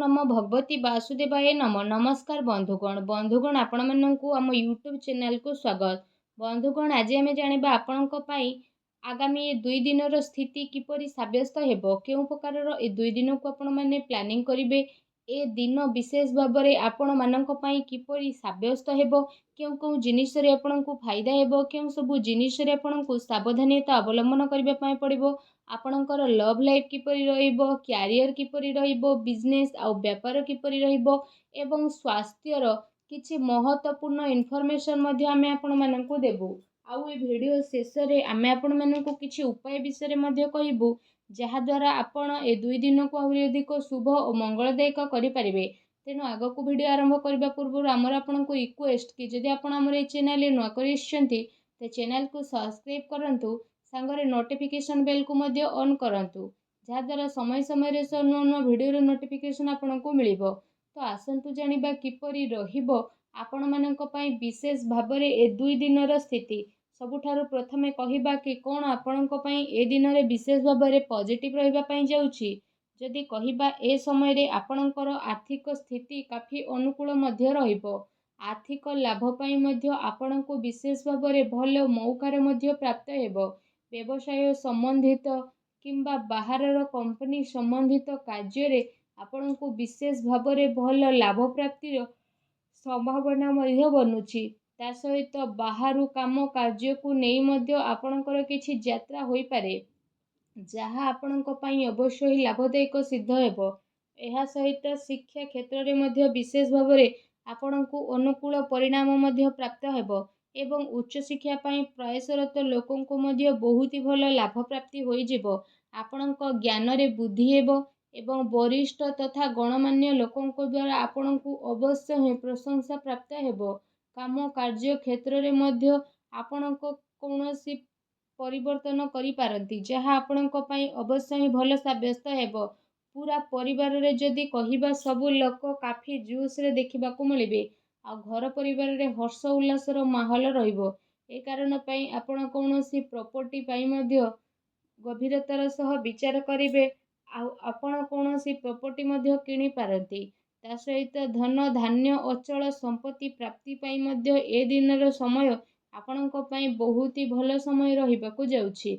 नमो भगवती वासुदेवाय नम। नमस्कार बंधुगण आपण माननकु आम यूट्यूब चैनल को स्वागत। बंधुगण आज आम जानिबा आपणक पई आगामी 2 दिनर स्थिति किपरि साब्यस्त हेबो, केउ प्रकारर ए 2 दिन को आपण माने प्लानिंग करिवे, ए दिन विशेष भाव में आपण मानक पई किपरि साब्यस्त हेबो, केउ केउ जिनिस रे आपणकु फायदा हेबो, केउ सब जिनिस रे आपणकु सावधानता अवलंबन करिबा पई पड़िबो, आपणकर लव लाइफ किपरि रहिबो, क्यारियर किपरि रहिबो, बिजनेस आउ व्यापार किपरि रहिबो एवं स्वास्थ्यर किछि महत्वपूर्ण इनफॉरमेशन मध्ये आमे आपण मानकु देबु। आउ ए वीडियो शेष रे आमे आपण मानकु किछि उपाय विषय मध्ये कहिबु, जहा द्वारा आपण ए 2 दिन को आहुरि अधिक शुभ और मंगलदायक करि परिबे। तेणु आगकु वीडियो आरंभ करबा पूर्व आमर आपनकु रिक्वेस्ट कि जदि आपण हमर ए चैनल नुआ करिसंती ते चैनल को सब्सक्राइब करंतु, सांगरे नोटिफिकेशन बेल को मध्य ऑन करंतु, जहा द्वारा समय समय रे नुआ नुआ वीडियो नोटिफिकेशन आपनकु मिलिबो। तो आसंतु जानिबा किपरि रहिबो आपण मानक पई विशेष भाबरे ए 2 दिनर स्थिति। सबुठारु प्रथमे कहिबा कि कोन आपनक पई ए दिन रे विशेष भाबरे पॉजिटिव रहिबा पई जाउछि। जदि कहिबा ए समय रे आपनकर आर्थिक स्थिति काफी अनुकूल मध्य रहिबो। आर्थिक लाभ पई मध्य आपनकु विशेष भाबरे भल मौकार मध्य प्राप्त हेबो। व्यवसाय संबंधित किंबा बाहरर कंपनी संबंधित कार्य रे आपनकु विशेष भाबरे भल लाभ प्राप्तिर संभावना मध्य बनुछि। ता सहित बाहरु काम कार्य को नेई मध्य आपनकर किछि यात्रा होई पारे, जहा आपनक पई अवश्य ही लाभदायक सिद्ध हेबो। एहा सहित शिक्षा क्षेत्र रे मध्य विशेष भाबरे आपनकु अनुकूल परिणाम मध्य प्राप्त हेबो एवं उच्च शिक्षा पई प्रयासरत लोकन को मध्य बहुत ही भल लाभ प्राप्ति होई जिवो। आपनक ज्ञान रे बुद्धि हेबो एवं वरिष्ठ तथा गणमान्य लोकन को द्वारा आपनकु अवश्य ही प्रशंसा प्राप्त हेबो। काम कार्य क्षेत्र रे मध्य आपनक कोनोसी परिवर्तन करि पारंती, जहा आपनक पई अवश्य ही भल साब्यस्त हेबो। पूरा परिवार रे जदि कहिबा सब लोक काफी जूस रे देखिबा को मिलिबे, आ घर परिवार रे हर्ष उल्लास रो माहौल रहिबो। ए कारण पई आपण कोनोसी प्रॉपर्टी पई मध्य गभीरतार सह विचार करिवे, आपण कोनोसी प्रॉपर्टी मध्य किनि पारंती। ता सहित धन धान्य अचल संपत्ति प्राप्ति पई मध्य ए दिनर समय आपणक पई बहुत ही भल समय रहिबाकु जाउछि।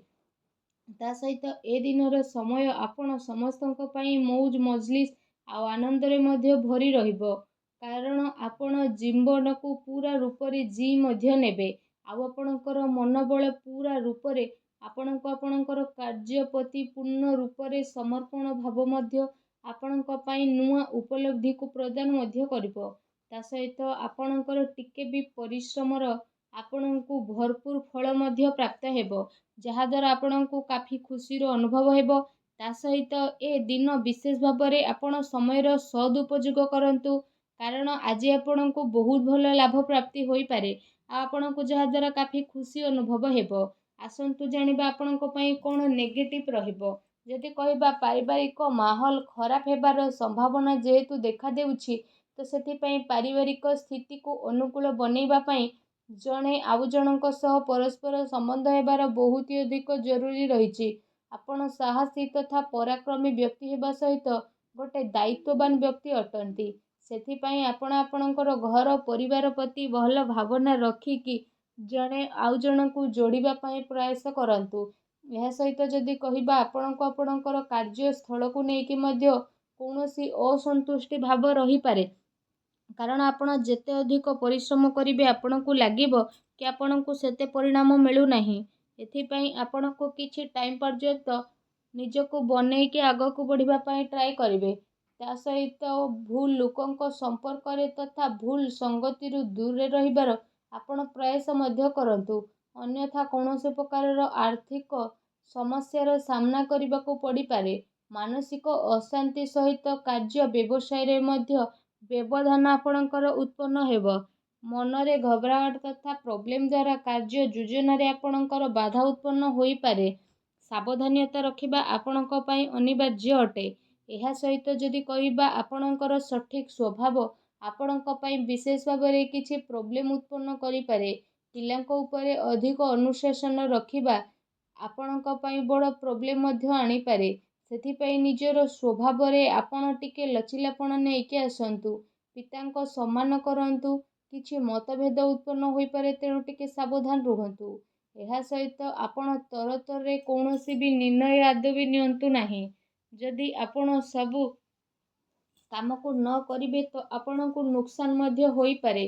ता सहित ए दिनर समय आपण समस्तक पई मौज मजलिस आ आनंद रे मध्य भरी रहिबो, कारण आपण जीवन को पूरा रूप रे जी मध्य नेबे। आ आपणकर मनोबल पूरा रूप रे आपणकर कार्य प्रति पूर्ण रूप रे समर्पण भाव मध्य आपणक पई नुआ उपलब्धि को प्रदान मध्य करिवो। ता सहित आपणकर टिके भी परिश्रमर आपणकु भरपूर फल मध्य प्राप्त हेबो, जहा द्वारा आपणकु काफी खुशी रो अनुभव हेबो। ता सहित ए दिन विशेष भाबरे आपण समयर सदुपयोग करंतु, कारण आज आपणकु बहुत भल लाभ प्राप्ति होई पारे, आपणकु जहा द्वारा काफी खुशी अनुभव हेबो। आसंतु जानिबा आपणक पई कोन नेगेटिव रहिबो। जदि कहिबा पारिवारिक माहौल खराब हेबार संभावना जेहेतु देखा देउछि, तो सेति पई पारिवारिक स्थिति को अनुकूल बनेइबा पई जणे आउ जनक सह परस्पर संबंध हेबार बहुत ही अधिक जरूरी रहिछि। आपण साहसी तथा पराक्रमी व्यक्ति हेबा सहित गोटे दायित्ववान व्यक्ति अटंती। सेति पई आपण आपणकर घर परिवार प्रति भल भावना रखिकी जणे आउ जनकु जोड़िबा पई प्रयास करंतु। यह सहित जदि कहिबा आपणको आपणकर कार्य स्थल को नेकी मध्य कोनोसी असंतुष्टि भाव रही पारे, कारण आपण जेते अधिक परिश्रम करिवे आपणको लागिबो कि आपणको सेते परिणाम मिलु नाही। एथि पई आपणको किछि टाइम पर्यंत निजको बनै के आगो को बढ़िबा पई ट्राई करिवे। ता सहित भूल लोकंक संपर्क रे तथा भूल संगति रु दूर रे रहिबार आपण प्रयास मध्य करंतु, अन्यथा कोनोसी प्रकारर आर्थिक समस्यार सामना करिबाको पड़ी पारे। मानसिक अशांति सहित कार्य व्यवसाय रे मध्य व्यवधान आपणकर उत्पन्न हेबो। मनरे घबराहट तथा प्रॉब्लम द्वारा कार्य योजना रे आपणकर बाधा उत्पन्न होई पारे। सावधानता रखिबा आपणक पई अनिवार्य अटे। एहा सहित जदि कहिबा आपणकर सठिक स्वभाव आपणक पई विशेष भाबरे किछि प्रॉब्लम उत्पन्न करि पारे। पिलांक उपरे अधिक अनुशासन रखिबा आपणक पई बड़ प्रॉब्लम मध्य आनी पारे। ସେଥିପାଇଁ ନିଜର ସ୍ୱଭାବରେ ଆପଣ ଟିକେ ଲଚିଲାପଣ ନେଇକି ଆସନ୍ତୁ। ପିତାଙ୍କ ସମ୍ମାନ କରନ୍ତୁ। କିଛି ମତଭେଦ ଉତ୍ପନ୍ନ ହୋଇପାରେ, ତେଣୁ ଟିକେ ସାବଧାନ ରୁହନ୍ତୁ। ଏହା ସହିତ ଆପଣ ତରତରରେ କୌଣସି ବି ନିର୍ଣ୍ଣୟ ଆଦୌ ବି ନିଅନ୍ତୁ ନାହିଁ। ଯଦି ଆପଣ ସବୁ କାମକୁ ନ କରିବେ ତ ଆପଣଙ୍କୁ ନୁକସାନ ମଧ୍ୟ ହୋଇପାରେ।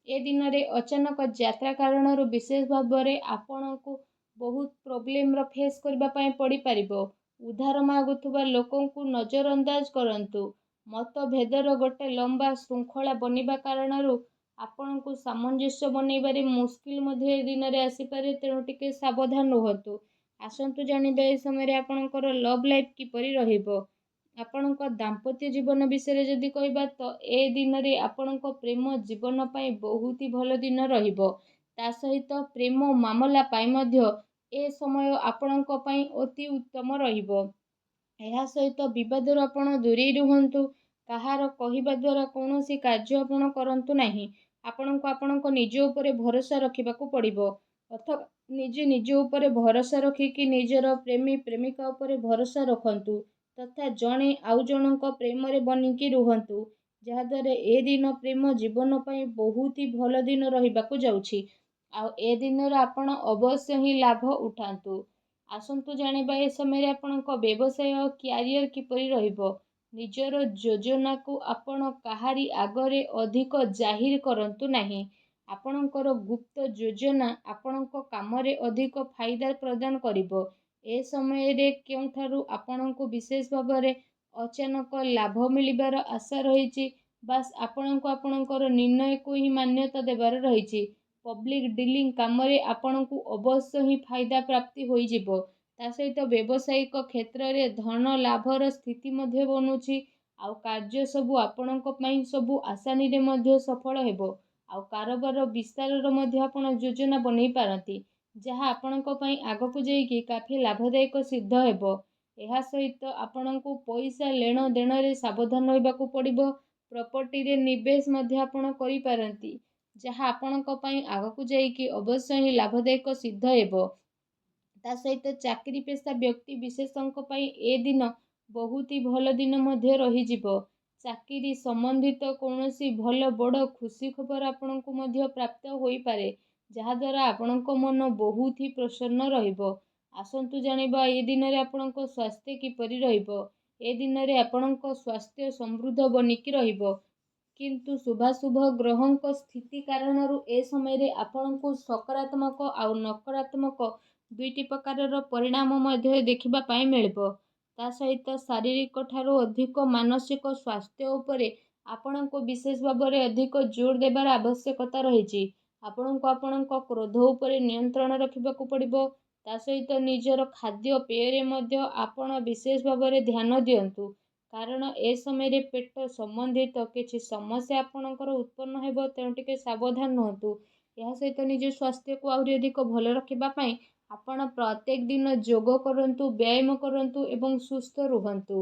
ଏ ଦିନରେ ଅଚାନକ ଯାତ୍ରା କାରଣରୁ ବିଶେଷ ଭାବରେ ଆପଣଙ୍କୁ ବହୁତ ପ୍ରୋବ୍ଲେମର ଫେସ୍ କରିବା ପାଇଁ ପଡ଼ିପାରିବ। ଉଦ୍ଧାର ମାଗୁଥିବା ଲୋକଙ୍କୁ ନଜରଅନ୍ଦାଜ କରନ୍ତୁ। ମତଭେଦର ଗୋଟେ ଲମ୍ବା ଶୃଙ୍ଖଳା ବନିବା କାରଣରୁ ଆପଣଙ୍କୁ ସାମଞ୍ଜସ୍ୟ ବନେଇବାରେ ମୁସ୍କିଲ ମଧ୍ୟ ଏ ଦିନରେ ଆସିପାରେ, ତେଣୁ ଟିକେ ସାବଧାନ ରୁହନ୍ତୁ। ଆସନ୍ତୁ ଜାଣିବା ଏ ସମୟରେ ଆପଣଙ୍କର ଲଭ୍ ଲାଇଫ୍ କିପରି ରହିବ। ଆପଣଙ୍କ ଦାମ୍ପତ୍ୟ ଜୀବନ ବିଷୟରେ ଯଦି କହିବା ତ ଏ ଦିନରେ ଆପଣଙ୍କ ପ୍ରେମ ଜୀବନ ପାଇଁ ବହୁତ ହି ଭଲ ଦିନ ରହିବ। ତା ସହିତ ପ୍ରେମ ମାମଲା ପାଇଁ ମଧ୍ୟ ଏ ସମୟ ଆପଣଙ୍କ ପାଇଁ ଅତି ଉତ୍ତମ ରହିବ। ଏହା ସହିତ ବିବାଦରୁ ଆପଣ ଦୂରେଇ ରୁହନ୍ତୁ। କାହାର କହିବା ଦ୍ୱାରା କୌଣସି କାର୍ଯ୍ୟ ଆପଣ କରନ୍ତୁ ନାହିଁ। ଆପଣଙ୍କୁ ଆପଣଙ୍କ ନିଜ ଉପରେ ଭରସା ରଖିବାକୁ ପଡ଼ିବ, ଅଥବା ନିଜେ ନିଜ ଉପରେ ଭରସା ରଖିକି ନିଜର ପ୍ରେମୀ ପ୍ରେମିକା ଉପରେ ଭରସା ରଖନ୍ତୁ ତଥା ଜଣେ ଆଉ ଜଣଙ୍କ ପ୍ରେମରେ ବନିକି ରୁହନ୍ତୁ, ଯାହାଦ୍ୱାରା ଏ ଦିନ ପ୍ରେମ ଜୀବନ ପାଇଁ ବହୁତ ହି ଭଲ ଦିନ ରହିବାକୁ ଯାଉଛି। ଆଉ ଏ ଦିନରେ ଆପଣ ଅବଶ୍ୟ ହିଁ ଲାଭ ଉଠାନ୍ତୁ। ଆସନ୍ତୁ ଜାଣିବା ଏ ସମୟରେ ଆପଣଙ୍କ ବ୍ୟବସାୟ ଓ କ୍ୟାରିୟର କିପରି ରହିବ। ନିଜର ଯୋଜନାକୁ ଆପଣ କାହାରି ଆଗରେ ଅଧିକ ଜାହିର କରନ୍ତୁ ନାହିଁ। ଆପଣଙ୍କର ଗୁପ୍ତ ଯୋଜନା ଆପଣଙ୍କ କାମରେ ଅଧିକ ଫାଇଦା ପ୍ରଦାନ କରିବ। ଏ ସମୟରେ କେଉଁଠାରୁ ଆପଣଙ୍କୁ ବିଶେଷ ଭାବରେ ଅଚାନକ ଲାଭ ମିଳିବାର ଆଶା ରହିଛି। ବାସ୍ ଆପଣଙ୍କୁ ଆପଣଙ୍କର ନିର୍ଣ୍ଣୟକୁ ହିଁ ମାନ୍ୟତା ଦେବାର ରହିଛି। ପବ୍ଲିକ ଡିଲିଂ କାମରେ ଆପଣଙ୍କୁ ଅବଶ୍ୟ ହିଁ ଫାଇଦା ପ୍ରାପ୍ତି ହୋଇଯିବ। ତା ସହିତ ବ୍ୟବସାୟିକ କ୍ଷେତ୍ରରେ ଧନ ଲାଭର ସ୍ଥିତି ମଧ୍ୟ ବନୁଛି। ଆଉ କାର୍ଯ୍ୟ ସବୁ ଆପଣଙ୍କ ପାଇଁ ସବୁ ଆସାନୀରେ ମଧ୍ୟ ସଫଳ ହେବ। ଆଉ କାରବାର ବିସ୍ତାରର ମଧ୍ୟ ଆପଣ ଯୋଜନା ବନେଇ ପାରନ୍ତି, ଯାହା ଆପଣଙ୍କ ପାଇଁ ଆଗକୁ ଯାଇକି କାଫି ଲାଭଦାୟକ ସିଦ୍ଧ ହେବ। ଏହା ସହିତ ଆପଣଙ୍କୁ ପଇସା ଲେଣ ଦେଣରେ ସାବଧାନ ରହିବାକୁ ପଡ଼ିବ। ପ୍ରପର୍ଟିରେ ନିବେଶ ମଧ୍ୟ ଆପଣ କରିପାରନ୍ତି, ଯାହା ଆପଣଙ୍କ ପାଇଁ ଆଗକୁ ଯାଇକି ଅବଶ୍ୟ ହିଁ ଲାଭଦାୟକ ସିଦ୍ଧ ହେବ। ତା ସହିତ ଚାକିରି ପେଶା ବ୍ୟକ୍ତି ବିଶେଷଙ୍କ ପାଇଁ ଏ ଦିନ ବହୁତ ହି ଭଲ ଦିନ ମଧ୍ୟ ରହିଯିବ। ଚାକିରି ସମ୍ବନ୍ଧିତ କୌଣସି ଭଲ ବଡ଼ ଖୁସି ଖବର ଆପଣଙ୍କୁ ମଧ୍ୟ ପ୍ରାପ୍ତ ହୋଇପାରେ, ଯାହାଦ୍ୱାରା ଆପଣଙ୍କ ମନ ବହୁତ ହି ପ୍ରସନ୍ନ ରହିବ। ଆସନ୍ତୁ ଜାଣିବା ଏ ଦିନରେ ଆପଣଙ୍କ ସ୍ୱାସ୍ଥ୍ୟ କିପରି ରହିବ। ଏ ଦିନରେ ଆପଣଙ୍କ ସ୍ୱାସ୍ଥ୍ୟ ସମୃଦ୍ଧ ବନିକି ରହିବ, କିନ୍ତୁ ଶୁଭାଶୁଭ ଗ୍ରହଙ୍କ ସ୍ଥିତି କାରଣରୁ ଏ ସମୟରେ ଆପଣଙ୍କୁ ସକାରାତ୍ମକ ଆଉ ନକାରାତ୍ମକ ଦୁଇଟି ପ୍ରକାରର ପରିଣାମ ମଧ୍ୟ ଦେଖିବା ପାଇଁ ମିଳିବ। ତା ସହିତ ଶାରୀରିକ ଠାରୁ ଅଧିକ ମାନସିକ ସ୍ୱାସ୍ଥ୍ୟ ଉପରେ ଆପଣଙ୍କୁ ବିଶେଷ ଭାବରେ ଅଧିକ ଜୋର ଦେବାର ଆବଶ୍ୟକତା ରହିଛି। ଆପଣଙ୍କୁ ଆପଣଙ୍କ କ୍ରୋଧ ଉପରେ ନିୟନ୍ତ୍ରଣ ରଖିବାକୁ ପଡ଼ିବ। ତା ସହିତ ନିଜର ଖାଦ୍ୟ ପେୟରେ ମଧ୍ୟ ଆପଣ ବିଶେଷ ଭାବରେ ଧ୍ୟାନ ଦିଅନ୍ତୁ, କାରଣ ଏ ସମୟରେ ପେଟ ସମ୍ବନ୍ଧିତ କିଛି ସମସ୍ୟା ଆପଣଙ୍କର ଉତ୍ପନ୍ନ ହେବ, ତେଣୁ ଟିକେ ସାବଧାନ ରୁହନ୍ତୁ। ଏହା ସହିତ ନିଜ ସ୍ୱାସ୍ଥ୍ୟକୁ ଆହୁରି ଅଧିକ ଭଲ ରଖିବା ପାଇଁ ଆପଣ ପ୍ରତ୍ୟେକ ଦିନ ଯୋଗ କରନ୍ତୁ, ବ୍ୟାୟାମ କରନ୍ତୁ ଏବଂ ସୁସ୍ଥ ରୁହନ୍ତୁ।